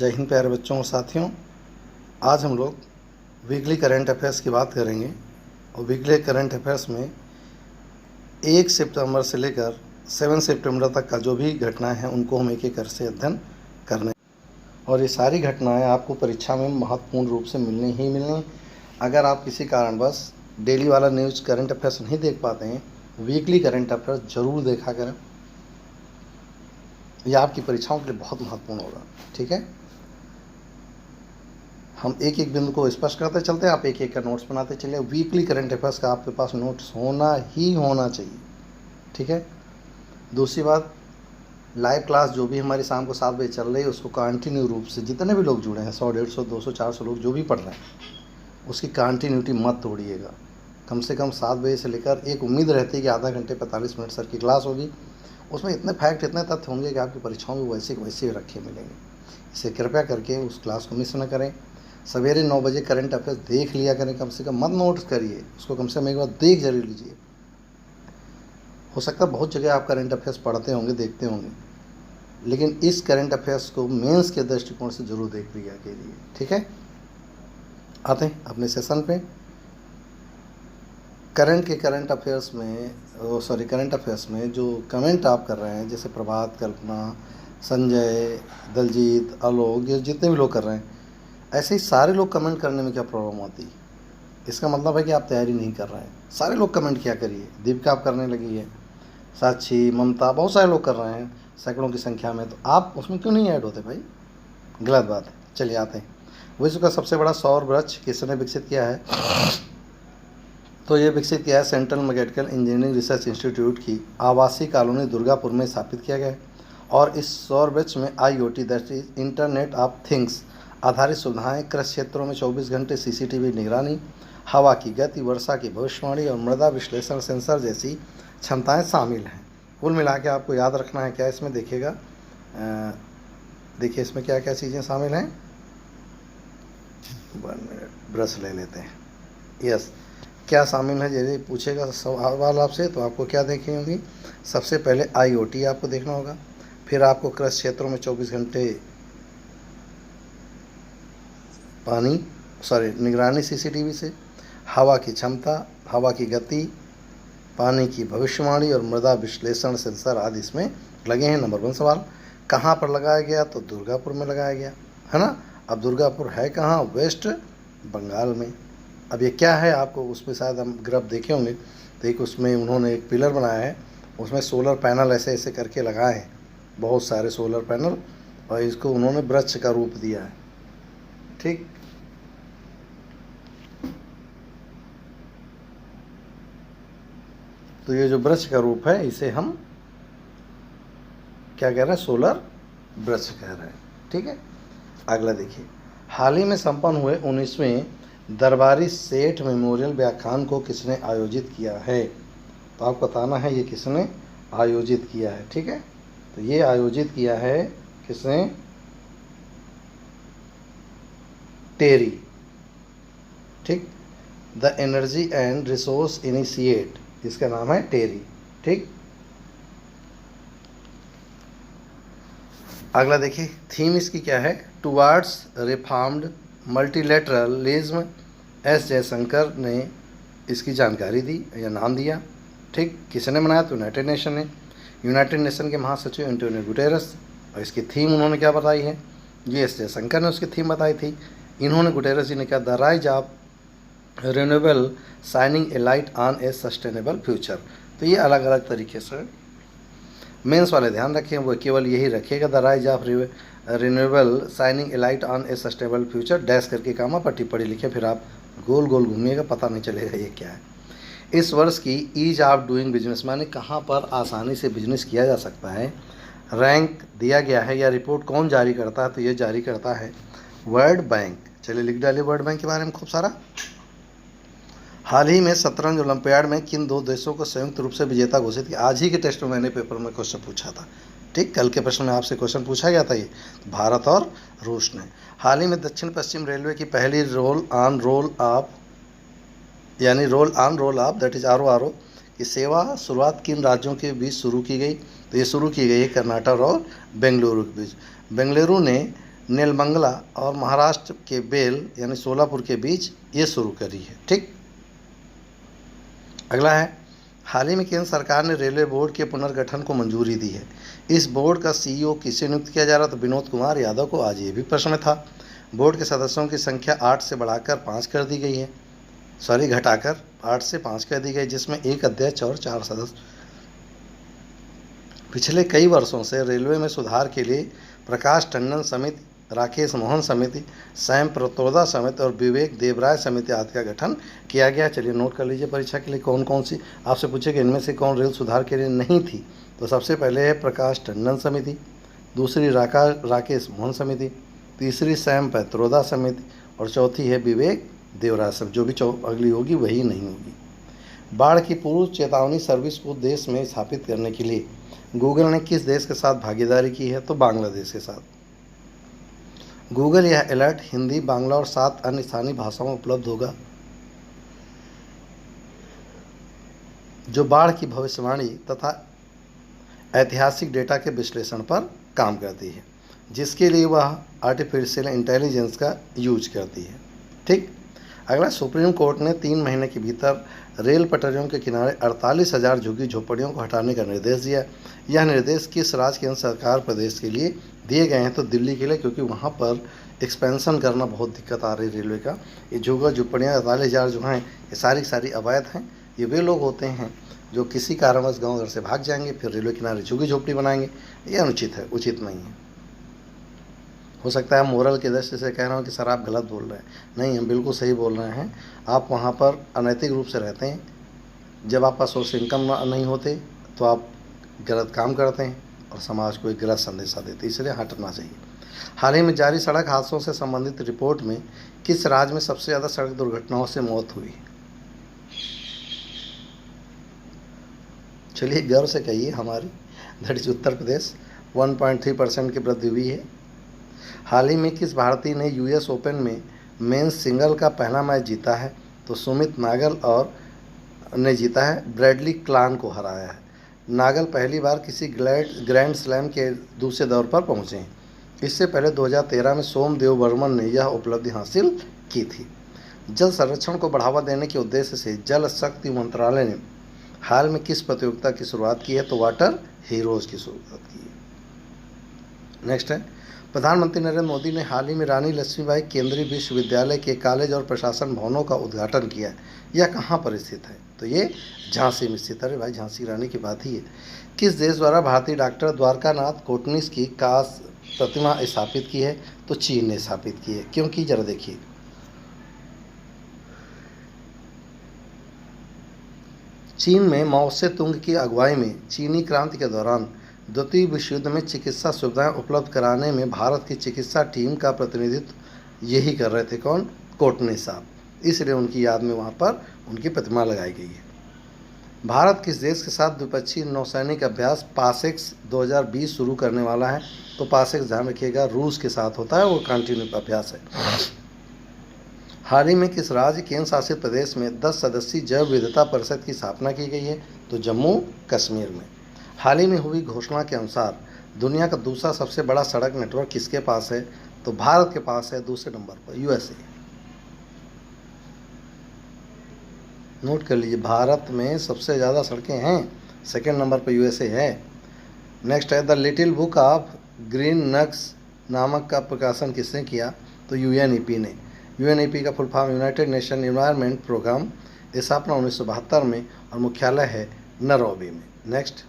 जय हिंद प्यारे बच्चों और साथियों। आज हम लोग वीकली करंट अफेयर्स की बात करेंगे और वीकली करंट अफेयर्स में 1 सितंबर से लेकर 7 सितंबर तक का जो भी घटनाएं हैं उनको हम एक एक कर से अध्ययन करने और ये सारी घटनाएं आपको परीक्षा में महत्वपूर्ण रूप से मिलनी ही मिलनी। अगर आप किसी कारणवश डेली वाला न्यूज़ करंट अफेयर्स नहीं देख पाते हैं, वीकली करंट अफेयर्स ज़रूर देखा करें। यह आपकी परीक्षाओं के लिए बहुत महत्वपूर्ण होगा। ठीक है, हम एक एक बिंदु को स्पष्ट करते चलते हैं, आप एक एक का नोट्स बनाते चलिए। वीकली करंट अफेयर्स का आपके पास नोट्स होना ही होना चाहिए। ठीक है, दूसरी बात, लाइव क्लास जो भी हमारी शाम को 7 बजे चल रही है उसको कंटिन्यू रूप से जितने भी लोग जुड़े हैं 100, 150, 200, 400 लोग जो भी पढ़ रहे हैं उसकी कंटिन्यूटी मत तोड़िएगा। कम से कम 7 बजे से लेकर एक उम्मीद रहती है कि आधा घंटे 45 मिनट सर की क्लास होगी, उसमें इतने फैक्ट इतने तथ्य होंगे कि आपकी परीक्षाओं में वैसे वैसे रखे मिलेंगे। इसे कृपया करके उस क्लास को मिस न करें। सवेरे 9 बजे करंट अफेयर्स देख लिया करें, कम से कम मत नोट्स करिए, उसको कम से कम एक बार देख जरूर लीजिए। हो सकता है बहुत जगह आप करंट अफेयर्स पढ़ते होंगे, देखते होंगे, लेकिन इस करंट अफेयर्स को मेंस के दृष्टिकोण से जरूर देख लिया कीजिए। ठीक है, आते हैं अपने सेशन पे। करंट अफेयर्स में जो कमेंट आप कर रहे हैं, जैसे प्रभात, कल्पना, संजय, दलजीत, आलोक, ये जितने भी लोग कर रहे हैं, ऐसे ही सारे लोग कमेंट करने में क्या प्रॉब्लम होती है? इसका मतलब है कि आप तैयारी नहीं कर रहे हैं। सारे लोग कमेंट किया करिए। दीपिका आप करने लगी है, साक्षी, ममता, बहुत सारे लोग कर रहे हैं सैकड़ों की संख्या में, तो आप उसमें क्यों नहीं ऐड होते भाई? गलत बात है। चलिए आते हैं। विश्व का सबसे बड़ा सौर वृक्ष किसने विकसित किया है? तो ये विकसित किया है central mechanical engineering research institute की आवासीय कॉलोनी दुर्गापुर में स्थापित किया गया है। और इस सौर वृक्ष में IoT that is internet of things आधारित सुविधाएं, कृषि क्षेत्रों में 24 घंटे CCTV निगरानी, हवा की गति, वर्षा की भविष्यवाणी और मृदा विश्लेषण सेंसर जैसी क्षमताएं शामिल हैं। कुल मिला के आपको याद रखना है क्या इसमें, देखिएगा, देखिए इसमें क्या क्या चीज़ें शामिल हैं। 1 मिनट ब्रश ले लेते हैं। यस, क्या शामिल है यदि पूछेगा सवाल आपसे तो आपको क्या देखनी होगी? सबसे पहले IoT आपको देखना होगा, फिर आपको कृषि क्षेत्रों में 24 घंटे निगरानी CCTV से, हवा की क्षमता, हवा की गति, पानी की भविष्यवाणी और मृदा विश्लेषण सेंसर आदि इसमें लगे हैं। नंबर 1 सवाल, कहाँ पर लगाया गया? तो दुर्गापुर में लगाया गया है ना। अब दुर्गापुर है कहाँ? वेस्ट बंगाल में। अब ये क्या है, आपको उसमें शायद हम ग्राफ देखे होंगे, तो एक उसमें उन्होंने एक पिलर बनाया है, उसमें सोलर पैनल ऐसे ऐसे करके लगाए हैं, बहुत सारे सोलर पैनल, और इसको उन्होंने वृक्ष का रूप दिया है। ठीक, तो ये जो वृक्ष का रूप है इसे हम क्या कह रहे हैं? सोलर वृक्ष कह रहे हैं। ठीक है, अगला देखिए, हाल ही में संपन्न हुए 19वें दरबारी सेठ मेमोरियल व्याख्यान को किसने आयोजित किया है? तो आपको बताना है ये किसने आयोजित किया है। ठीक है, तो ये आयोजित किया है किसने? टेरी। ठीक, the energy and resource initiate, इसका नाम है टेरी। ठीक, अगला देखिए, थीम इसकी क्या है? Towards reformed multilateralism. S Jaishankar ने इसकी जानकारी दी या नाम दिया। ठीक, किसने बनाया? तो यूनाइटेड नेशन ने। यूनाइटेड नेशन के महासचिव एंटोनियो गुटेरस, और इसकी थीम उन्होंने क्या बताई है? ये S जयशंकर ने उसकी थीम बताई थी। इन्होंने, गुटेरस जी ने कहा, the rise of renewable shining A light on A sustainable future. तो ये अलग अलग तरीके से मेंस वाले ध्यान रखें, वो केवल यही रखेगा, the rise of renewable shining A light on A sustainable future dash करके कामा पर टिप्पणी लिखे, फिर आप गोल गोल घूमिएगा, पता नहीं चलेगा ये क्या है। इस वर्ष की ईज ऑफ डूइंग बिजनेस, माने कहाँ पर आसानी से बिजनेस किया जा सकता है, रैंक दिया गया है या रिपोर्ट कौन जारी करता है? तो ये जारी करता है वर्ल्ड बैंक। चलिए लिख डालिए वर्ल्ड बैंक के बारे में खूब सारा। हाल ही में शतरंज ओलंपियाड में किन 2 देशों को संयुक्त रूप से विजेता घोषित किया? आज ही के टेस्ट में मैंने पेपर में क्वेश्चन पूछा था। ठीक, कल के प्रश्न में आपसे क्वेश्चन पूछा गया था, ये भारत और रूस ने। हाल ही में दक्षिण पश्चिम रेलवे की पहली roll on roll of that is RORO की सेवा शुरुआत किन राज्यों के बीच शुरू की गई? तो ये शुरू की गई है कर्नाटक और बेंगलुरु के बीच। बेंगलुरु ने नेलमंगला और महाराष्ट्र के बेल यानी सोलापुर के बीच ये शुरू करी है। ठीक, अगला है, हाल ही में केंद्र सरकार ने रेलवे बोर्ड के पुनर्गठन को मंजूरी दी है। इस बोर्ड का सीईओ किसे नियुक्त किया जा रहा? तो विनोद कुमार यादव को। आज ये भी प्रश्न में था। बोर्ड के सदस्यों की संख्या 8 से बढ़ाकर 5 कर दी गई है, घटाकर 8 से 5 कर दी गई, जिसमें एक अध्यक्ष और 4 सदस्य। पिछले कई वर्षों से रेलवे में सुधार के लिए प्रकाश टंडन समिति, राकेश मोहन समिति, सैम प्रतोदा समिति और विवेक देवराय समिति आदि का गठन किया गया। चलिए नोट कर लीजिए परीक्षा के लिए कौन कौन सी आपसे पूछे कि इनमें से कौन रेल सुधार के लिए नहीं थी। तो सबसे पहले है प्रकाश टंडन समिति, दूसरी राकेश मोहन समिति, तीसरी सैम प्रतोदा समिति और चौथी है विवेक देवराय समिति। जो भी अगली होगी वही नहीं होगी। बाढ़ की पूर्व चेतावनी सर्विस को देश में स्थापित करने के लिए गूगल ने किस देश के साथ भागीदारी की है? तो बांग्लादेश के साथ। गूगल यह अलर्ट हिंदी, बांग्ला और 7 अन्य स्थानीय भाषाओं में उपलब्ध होगा, जो बाढ़ की भविष्यवाणी तथा ऐतिहासिक डेटा के विश्लेषण पर काम करती है, जिसके लिए वह आर्टिफिशियल इंटेलिजेंस का यूज करती है। ठीक, अगला, सुप्रीम कोर्ट ने 3 महीने के भीतर रेल पटरियों के किनारे 48,000 झुग्गी झोपड़ियों को हटाने का निर्देश दिया। यह निर्देश किस राज्य केंद्र सरकार प्रदेश के लिए दिए गए हैं? तो दिल्ली के लिए, क्योंकि वहाँ पर एक्सपेंशन करना बहुत दिक्कत आ रही है रेलवे का। ये झुग्गियाँ 48,000 जो हैं ये सारी अवैध हैं। ये वे लोग होते हैं जो किसी कारणवश गाँव घर से भाग जाएंगे, फिर रेलवे किनारे झुग्गी झोपड़ी बनाएंगे। ये अनुचित है, उचित नहीं है। हो सकता है मोरल की दृष्टि से कह रहा हूँ कि सर आप गलत बोल रहे हैं, नहीं हम बिल्कुल सही बोल रहे हैं। आप वहाँ पर अनैतिक रूप से रहते हैं, जब आपका सोर्स इनकम नहीं होते तो आप गलत काम करते हैं और समाज को एक गलत संदेशा देते, इसलिए हटना चाहिए। हाल ही में जारी सड़क हादसों से संबंधित रिपोर्ट में किस राज्य में सबसे ज़्यादा सड़क दुर्घटनाओं से मौत हुई? चलिए गर्व से कहिए हमारी, दैट इज उत्तर प्रदेश। 1.3% की वृद्धि हुई है। हाल ही में किस भारतीय ने यूएस ओपन में मेंस सिंगल का पहला मैच जीता है? तो सुमित नागल और ने जीता है, ब्रैडली क्लान को हराया है। नागल पहली बार किसी ग्रैंड स्लैम के दूसरे दौर पर पहुंचे हैं। इससे पहले 2013 में सोमदेव वर्मन ने यह उपलब्धि हासिल की थी। जल संरक्षण को बढ़ावा देने के उद्देश्य से जल शक्ति मंत्रालय ने हाल में किस प्रतियोगिता की शुरुआत की है? तो वाटर हीरोज़ की शुरुआत की है। नेक्स्ट है, प्रधानमंत्री नरेंद्र मोदी ने हाल ही में रानी लक्ष्मीबाई केंद्रीय विश्वविद्यालय के कॉलेज और प्रशासन भवनों का उद्घाटन किया है। यह कहाँ पर स्थित है? तो ये झांसी में स्थित है। अरे भाई, झांसी रानी की बात ही है। किस देश द्वारा भारतीय डॉक्टर द्वारकानाथ कोटनिस की कांस्य प्रतिमा स्थापित की है? तो चीन ने स्थापित की है। क्योंकि जरा देखिए, चीन में माओ से तुंग की अगुवाई में चीनी क्रांति के दौरान द्वितीय विश्व युद्ध में चिकित्सा सुविधाएं उपलब्ध कराने में भारत की चिकित्सा टीम का प्रतिनिधित्व यही कर रहे थे। कौन? कोटनिस साहब। इसलिए उनकी याद में वहाँ पर उनकी प्रतिमा लगाई गई है। भारत किस देश के साथ द्विपक्षीय नौसैनिक अभ्यास पासेक्स 2020 शुरू करने वाला है? तो पासेक्स ध्यान रखिएगा रूस के साथ होता है, वो कंटिन्यू अभ्यास है। हाल ही में किस राज्य केंद्र शासित प्रदेश में 10 सदस्यीय जैव विविधता परिषद की स्थापना की गई है? तो जम्मू कश्मीर में। हाल ही में हुई घोषणा के अनुसार दुनिया का दूसरा सबसे बड़ा सड़क नेटवर्क किसके पास है? तो भारत के पास है, दूसरे नंबर पर यूएसए। नोट कर लीजिए, भारत में सबसे ज़्यादा सड़कें हैं, सेकंड नंबर पर यूएसए है। नेक्स्ट है, the little book of green nudges नामक का प्रकाशन किसने किया? तो यूएनईपी ने। यूएनईपी का full form United Nation Environment Programme. स्थापना 1972 में और मुख्यालय है नैरोबी में। नेक्स्ट,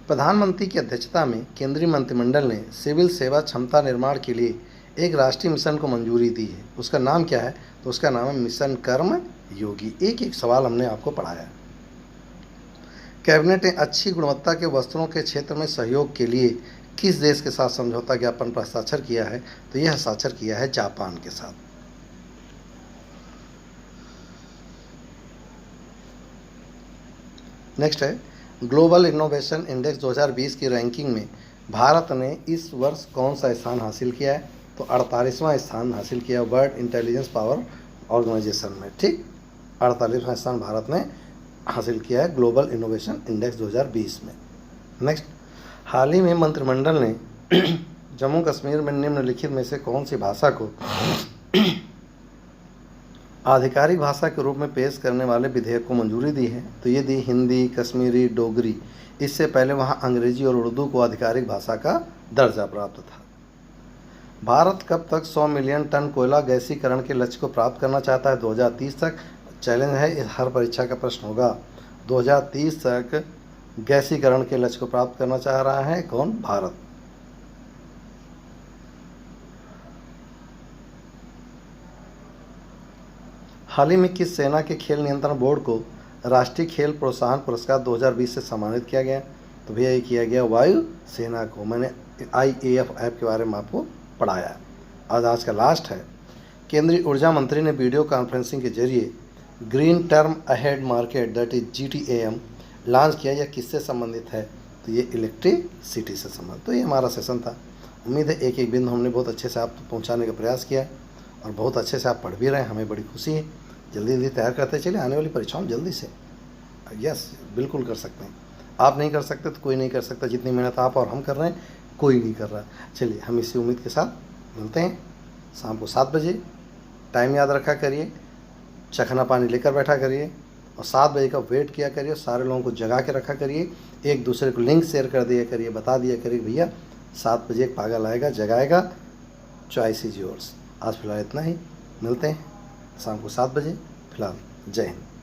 प्रधानमंत्री की अध्यक्षता में केंद्रीय मंत्रिमंडल ने सिविल सेवा क्षमता निर्माण के लिए एक राष्ट्रीय मिशन को मंजूरी दी है। उसका नाम क्या है? तो उसका नाम है मिशन कर्म योगी। एक सवाल हमने आपको पढ़ाया। कैबिनेट ने अच्छी गुणवत्ता के वस्त्रों के क्षेत्र में सहयोग के लिए किस देश के साथ समझौता ज्ञापन पर हस्ताक्षर किया है? तो यह हस्ताक्षर किया है जापान के साथ। नेक्स्ट है, ग्लोबल इनोवेशन इंडेक्स 2020 की रैंकिंग में भारत ने इस वर्ष कौन सा स्थान हासिल किया है? तो 48वां स्थान हासिल किया वर्ल्ड इंटेलिजेंस पावर ऑर्गेनाइजेशन में। ठीक, 48वां स्थान भारत ने हासिल किया है ग्लोबल इनोवेशन इंडेक्स 2020 में। नेक्स्ट, हाल ही में मंत्रिमंडल ने जम्मू कश्मीर में निम्नलिखित में से कौन सी भाषा को आधिकारिक भाषा के रूप में पेश करने वाले विधेयक को मंजूरी दी है? तो ये दी हिंदी, कश्मीरी, डोगरी। इससे पहले वहाँ अंग्रेजी और उर्दू को आधिकारिक भाषा का दर्जा प्राप्त था। भारत कब तक 100 मिलियन टन कोयला गैसीकरण के लक्ष्य को प्राप्त करना चाहता है? 2030 तक। चैलेंज है, हर परीक्षा का प्रश्न होगा। 2030 तक गैसीकरण के लक्ष्य को प्राप्त करना चाह रहा है कौन? भारत। हाल ही में किस सेना के खेल नियंत्रण बोर्ड को राष्ट्रीय खेल प्रोत्साहन पुरस्कार 2020 से सम्मानित किया गया? तो भैया ये किया गया वायु सेना को। मैंने IAF ऐप के बारे में आपको पढ़ाया। आज का लास्ट है। केंद्रीय ऊर्जा मंत्री ने वीडियो कॉन्फ्रेंसिंग के जरिए green term ahead market that is GTAM launch किया। यह किससे संबंधित है? तो ये इलेक्ट्रिसिटी से संबंधित। तो ये हमारा सेशन था। उम्मीद है एक एक बिंदु हमने बहुत अच्छे से आप तक पहुँचाने का प्रयास किया है और बहुत अच्छे से आप पढ़ भी रहे हैं। हमें बड़ी खुशी है। जल्दी जल्दी तैयार करते चलिए आने वाली परीक्षाओं में जल्दी से। यस, बिल्कुल कर सकते हैं। आप नहीं कर सकते तो कोई नहीं कर सकता। जितनी मेहनत आप और हम कर रहे हैं कोई नहीं कर रहा। चलिए हम इसी उम्मीद के साथ मिलते हैं शाम को 7 बजे। टाइम याद रखा करिए, चखना पानी लेकर बैठा करिए और 7 बजे का वेट किया करिए। सारे लोगों को जगा के रखा करिए। एक दूसरे को लिंक शेयर कर दिया करिए, बता दिया करिए भैया 7 बजे एक पागल आएगा, जगाएगा। Choice is yours. आज फिलहाल इतना ही। मिलते हैं शाम को 7 बजे। फिलहाल जय हिंद।